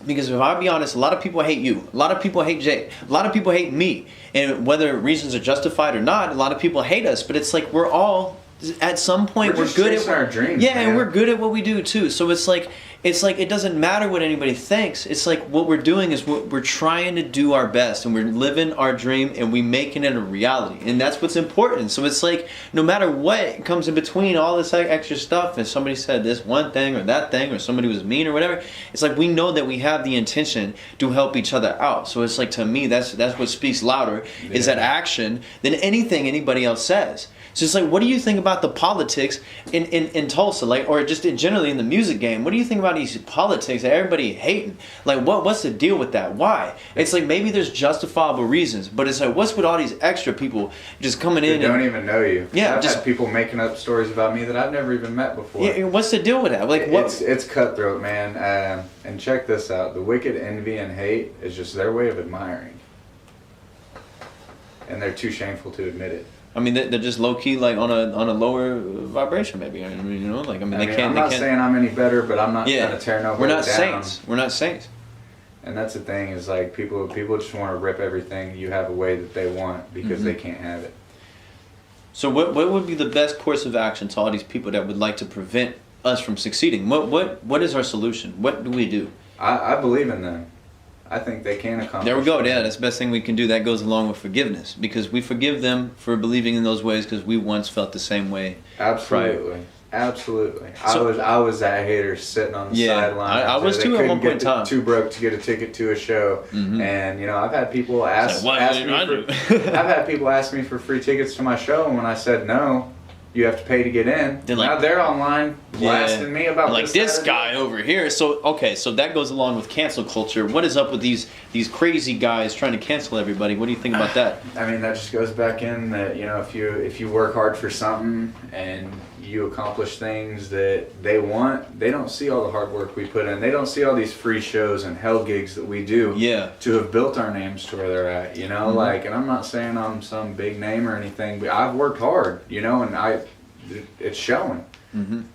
Because if I be honest, a lot of people hate you. A lot of people hate Jay. A lot of people hate me. And whether reasons are justified or not, a lot of people hate us. But it's like we're all at some point we're good at our dreams. Yeah, man. and we're good at what we do too. So it's like it doesn't matter what anybody thinks. It's like what we're doing is we're trying to do our best, and we're living our dream, and we making it a reality, and that's what's important. So it's like no matter what comes in between all this extra stuff, and somebody said this one thing or that thing, or somebody was mean or whatever, it's like we know that we have the intention to help each other out. So it's like to me that's what speaks louder is that action than anything anybody else says. So it's like, what do you think about the politics in Tulsa, like, or just generally in the music game? What do you think about these politics that everybody hating? Like, what's the deal with that? Why? It's like maybe there's justifiable reasons, but it's like, what's with all these extra people just coming in? They don't even know you. Yeah, I've had people making up stories about me that I've never even met before. Yeah, what's the deal with that? Like, what? It's cutthroat, man. And check this out: the wicked envy and hate is just their way of admiring, and they're too shameful to admit it. I mean, they're just low key, like on a lower vibration, maybe. I mean, you know, like I mean, they can't. I'm not saying I'm any better, but I'm not yeah, trying to tear nobody We're not down. saints. We're not saints. And that's the thing is like people just want to rip everything you have away that they want because they can't have it. So what would be the best course of action to all these people that would like to prevent us from succeeding? What is our solution? What do we do? I believe in them. I think they can accomplish. There we go. Yeah, that's the best thing we can do. That goes along with forgiveness, because we forgive them for believing in those ways because we once felt the same way. Absolutely. Absolutely. So, I was that hater sitting on the sideline. I was too at one point in time. Too broke to get a ticket to a show, and you know I've had people ask me for free tickets to my show, and when I said no, you have to pay to get in. Now they're online blasting me about like this guy over here. So okay, so that goes along with cancel culture. What is up with these crazy guys trying to cancel everybody? What do you think about that? I mean, that just goes back in that, you know, if you work hard for something and you accomplish things that they want, they don't see all the hard work we put in. They don't see all these free shows and hell gigs that we do to have built our names to where they're at, you know, like, and I'm not saying I'm some big name or anything, but I've worked hard, you know, and it's showing.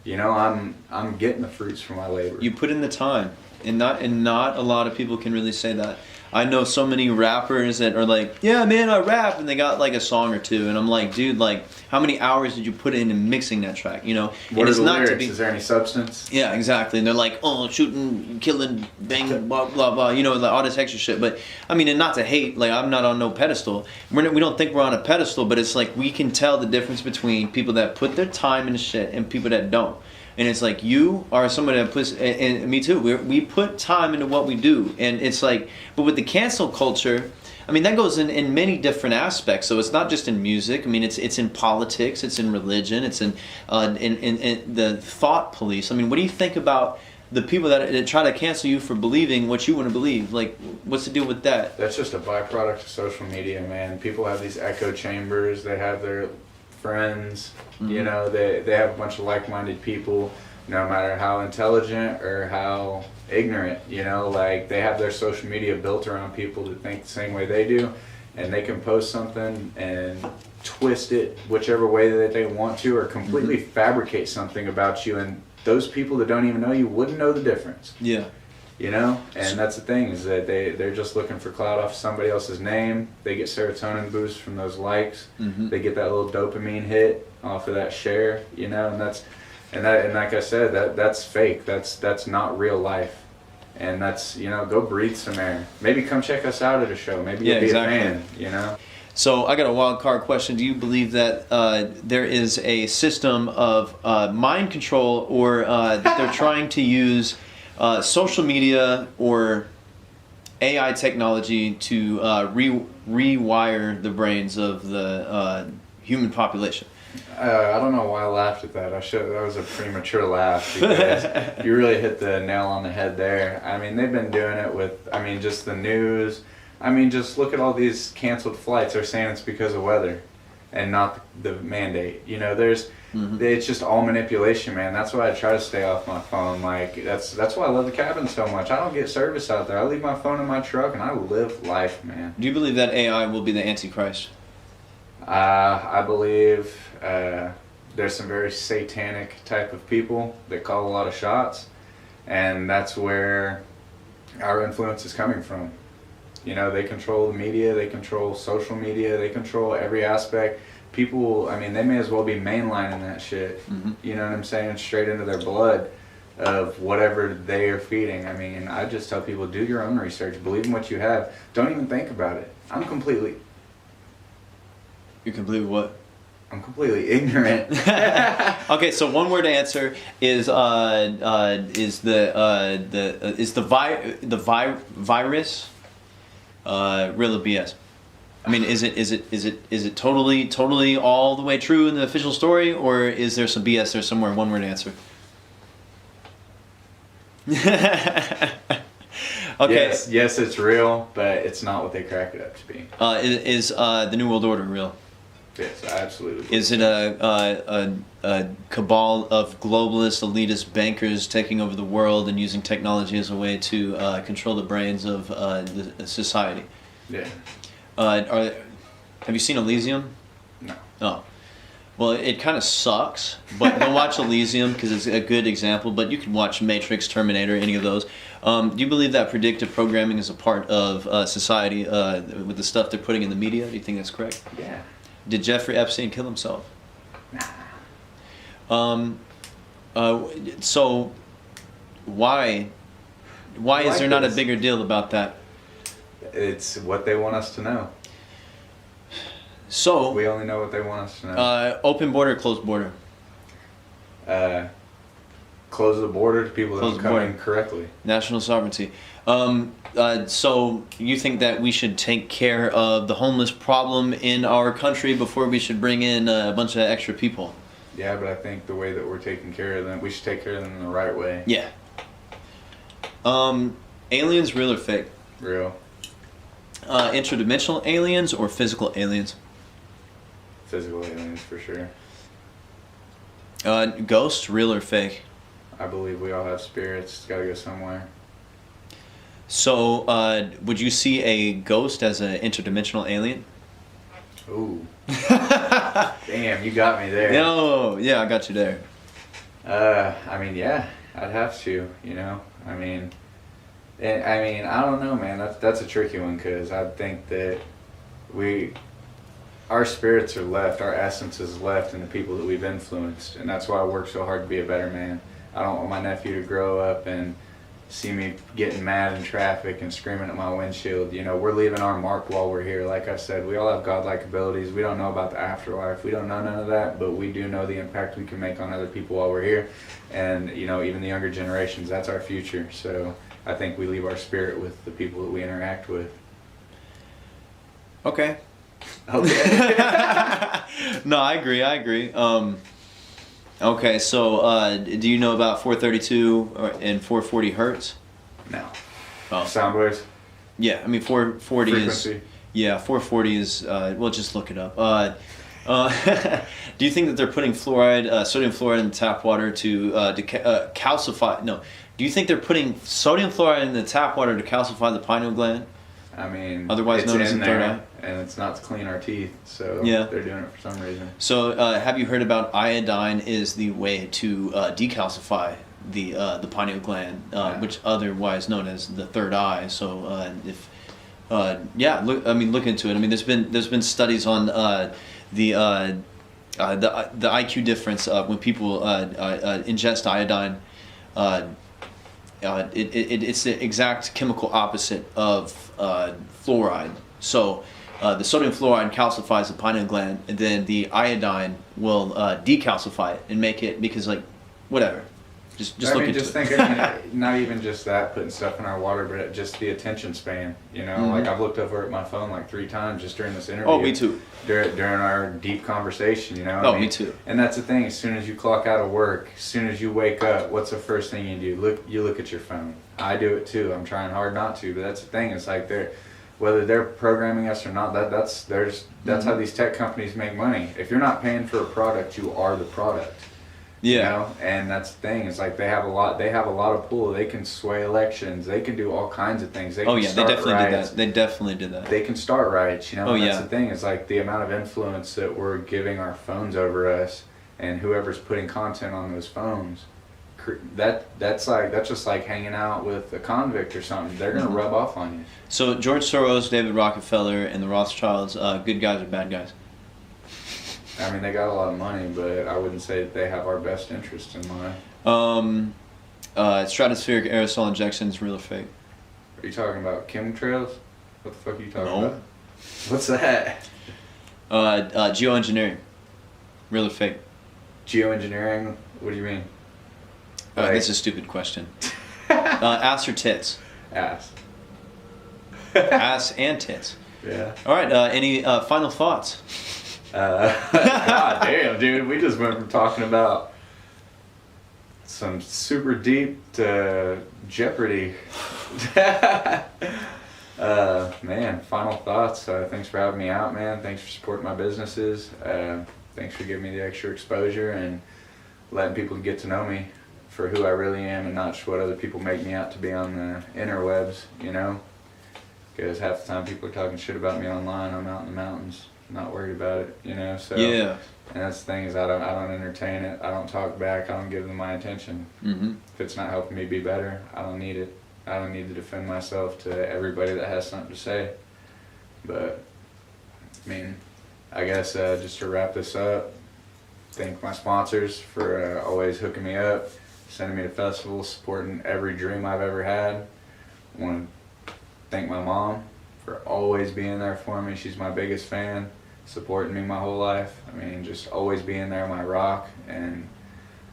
You know, I'm getting the fruits from my labor. You put in the time, and not a lot of people can really say that. I know so many rappers that are like, yeah, man, I rap, and they got like a song or two, and I'm like, dude, like, how many hours did you put in mixing that track? You know, what are the lyrics? Is there any substance? Yeah, exactly. And they're like, oh, shooting, killing, bang, blah blah blah. You know, like all this extra shit. But I mean, and not to hate, like I'm not on no pedestal. We don't think we're on a pedestal, but it's like we can tell the difference between people that put their time into shit and people that don't. And it's like you are somebody that puts, and me too, we put time into what we do. And it's like, but with the cancel culture, I mean, that goes in many different aspects. So it's not just in music. I mean, it's in politics, it's in religion, it's in the thought police. I mean, what do you think about the people that try to cancel you for believing what you want to believe? Like, what's the deal with that? That's just a byproduct of social media, man. People have these echo chambers. They have their friends, you know, they have a bunch of like-minded people, no matter how intelligent or how ignorant, you know, like they have their social media built around people that think the same way they do, and they can post something and twist it whichever way that they want to, or completely fabricate something about you, and those people that don't even know you wouldn't know the difference. Yeah. You know, and that's the thing, is that they're just looking for clout off somebody else's name. They get serotonin boosts from those likes. They get that little dopamine hit off of that share. You know, and like I said, that's fake. That's not real life. And that's, you know, go breathe some air. Maybe come check us out at a show. Maybe you'll be a fan. You know. So I got a wild card question. Do you believe that there is a system of mind control, or that they're trying to use social media or AI technology to rewire the brains of the human population. I don't know why I laughed at that. That was a premature laugh because you really hit the nail on the head there. I mean, they've been doing it with, I mean, just the news. I mean, just look at all these canceled flights. They're saying it's because of weather and not the mandate. You know, it's just all manipulation, man. That's why I try to stay off my phone. Like, that's why I love the cabin so much. I don't get service out there. I leave my phone in my truck and I live life, man. Do you believe that AI will be the Antichrist? I believe there's some very satanic type of people that call a lot of shots, and that's where our influence is coming from. You know, they control the media, they control social media, they control every aspect. People, I mean, they may as well be mainlining that shit, you know what I'm saying, straight into their blood of whatever they are feeding. I mean, I just tell people, do your own research, believe in what you have, don't even think about it. You're completely what? I'm completely ignorant. Okay, so one word answer is the virus real or BS? I mean, is it totally all the way true in the official story, or is there some BS there somewhere? One word answer. Okay. Yes, it's real, but it's not what they crack it up to be. Is the New World Order real? Yes, absolutely. Is it a cabal of globalist, elitist bankers taking over the world and using technology as a way to control the brains of the society? Yeah. Have you seen Elysium? No. Oh. Well, it kind of sucks, but go watch Elysium because it's a good example, but you can watch Matrix, Terminator, any of those. Do you believe that predictive programming is a part of society with the stuff they're putting in the media? Do you think that's correct? Yeah. Did Jeffrey Epstein kill himself? Nah. So why is there not a bigger deal about that? It's what they want us to know. So we only know what they want us to know. Open border, closed border. Close the border to people that don't come in correctly. National sovereignty. So you think that we should take care of the homeless problem in our country before we should bring in a bunch of extra people? Yeah, but I think the way that we're taking care of them, we should take care of them in the right way. Yeah. Aliens, real or fake? Real. Interdimensional aliens or physical aliens? Physical aliens, for sure. Ghosts, real or fake? I believe we all have spirits. It's got to go somewhere. So, would you see a ghost as an interdimensional alien? Ooh. Damn, you got me there. No, yeah, I got you there. I mean, yeah, I'd have to, you know. I mean, I don't know, man. That's a tricky one because I think that our spirits are left, our essence is left in the people that we've influenced, and that's why I work so hard to be a better man. I don't want my nephew to grow up and see me getting mad in traffic and screaming at my windshield. You know, we're leaving our mark while we're here. Like I said, we all have godlike abilities. We don't know about the afterlife. We don't know none of that, but we do know the impact we can make on other people while we're here. And, you know, even the younger generations, that's our future. So I think we leave our spirit with the people that we interact with. Okay. Okay. No, I agree. Okay, so do you know about 432 and 440 hertz? No. Oh. Sound waves? Yeah, I mean 440 Frequency. is. Yeah, 440 is. Well, just look it up. Do you think that they're putting sodium fluoride in the tap water to calcify? No. Do you think they're putting sodium fluoride in the tap water to calcify the pineal gland? I mean, otherwise known as the third eye, and it's not to clean our teeth, so yeah, they're doing it for some reason. So, have you heard about iodine is the way to decalcify the pineal gland, which otherwise known as the third eye? So, look into it. I mean, there's been studies on the IQ difference when people ingest iodine. It's the exact chemical opposite of fluoride. So the sodium fluoride calcifies the pineal gland, and then the iodine will decalcify it and make it, because like whatever. Just I look mean, into just it. thinking, not even just that, putting stuff in our water, but just the attention span. You know, like I've looked over at my phone like 3 times just during this interview. Oh, me too. During our deep conversation, you know. Oh, I mean, me too. And that's the thing. As soon as you clock out of work, as soon as you wake up, what's the first thing you do? You look at your phone. I do it too. I'm trying hard not to, but that's the thing. It's like whether they're programming us or not, that's how these tech companies make money. If you're not paying for a product, you are the product. Yeah. You know? And that's the thing. It's like they have a lot of pull. They can sway elections. They can do all kinds of things. They can They definitely riots. did that. They definitely did that. They can start riots, you know. Oh, And that's yeah. the thing. It's like the amount of influence that we're giving our phones over us, and whoever's putting content on those phones. That's just like hanging out with a convict or something. They're gonna rub off on you. So George Soros, David Rockefeller, and the Rothschilds, good guys or bad guys? I mean, they got a lot of money, but I wouldn't say that they have our best interest in mind. Stratospheric aerosol injections, real or fake? Are you talking about chemtrails? What the fuck are you talking No. about? What's that? Geoengineering, real or fake? Geoengineering? What do you mean? This is a stupid question. Ass or tits? Ass. Ass and tits. Yeah. All right. Any final thoughts? God damn, dude. We just went from talking about some super deep to Jeopardy. Man, final thoughts. Thanks for having me out, man. Thanks for supporting my businesses. Thanks for giving me the extra exposure and letting people get to know me for who I really am and not just what other people make me out to be on the interwebs, you know? Because half the time people are talking shit about me online, I'm out in the mountains, not worried about it, you know? So, Yeah. And that's the thing is I don't entertain it, I don't talk back, I don't give them my attention. Mm-hmm. If it's not helping me be better, I don't need it. I don't need to defend myself to everybody that has something to say. But, I mean, I guess just to wrap this up, thank my sponsors for always hooking me up, sending me to festivals, supporting every dream I've ever had. I want to thank my mom for always being there for me. She's my biggest fan, supporting me my whole life. I mean, just always being there, my rock, and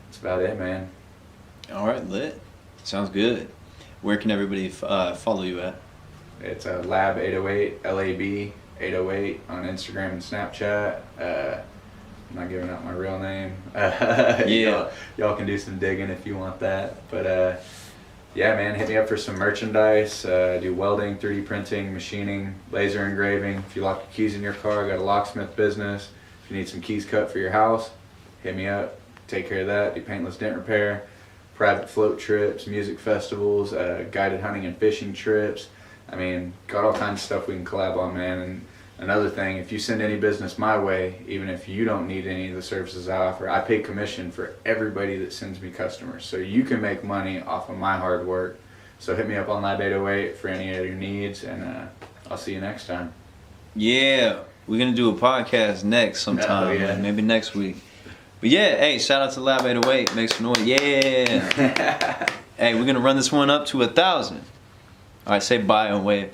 that's about it, man. All right, lit. Sounds good. Where can everybody follow you at? It's LAB808, LAB808 on Instagram and Snapchat. I'm not giving out my real name. Yeah. Y'all can do some digging if you want that. But yeah, man, hit me up for some merchandise. Do welding, 3D printing, machining, laser engraving. If you lock your keys in your car, I got a locksmith business. If you need some keys cut for your house, hit me up. Take care of that. Do paintless dent repair, private float trips, music festivals, guided hunting and fishing trips. I mean, got all kinds of stuff we can collab on, man. And another thing, if you send any business my way, even if you don't need any of the services I offer, I pay commission for everybody that sends me customers. So you can make money off of my hard work. So hit me up on LAB808 for any of your needs, and I'll see you next time. Yeah, we're going to do a podcast next sometime. Oh, yeah. Man, maybe next week. But yeah, hey, shout out to LAB808. Make some noise. Yeah. Hey, we're going to run this one up to 1,000. All right, say bye and wave.